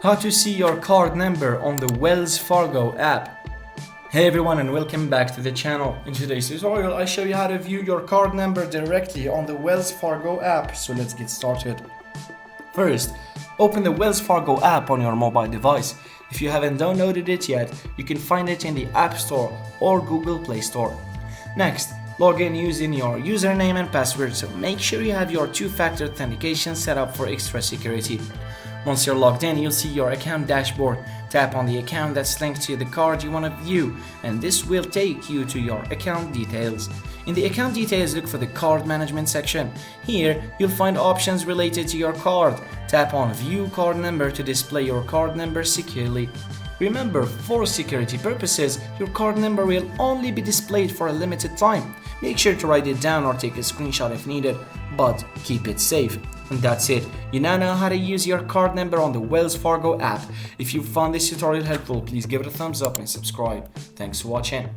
How to see your card number on the Wells Fargo app. Hey everyone, and welcome back to the channel. In today's tutorial I show you how to view your card number directly on the Wells Fargo app, so let's get started. First, open the Wells Fargo app on your mobile device. If you haven't downloaded it yet, you can find it in the App Store or Google Play Store. Next, log in using your username and password, so make sure you have your two-factor authentication set up for extra security. Once you're logged in, you'll see your account dashboard. Tap on the account that's linked to the card you want to view, and this will take you to your account details. In the account details, look for the card management section. Here, you'll find options related to your card. Tap on View Card Number to display your card number securely. Remember, for security purposes, your card number will only be displayed for a limited time. Make sure to write it down or take a screenshot if needed, but keep it safe. And that's it. You now know how to use your card number on the Wells Fargo app. If you found this tutorial helpful, please give it a thumbs up and subscribe. Thanks for watching.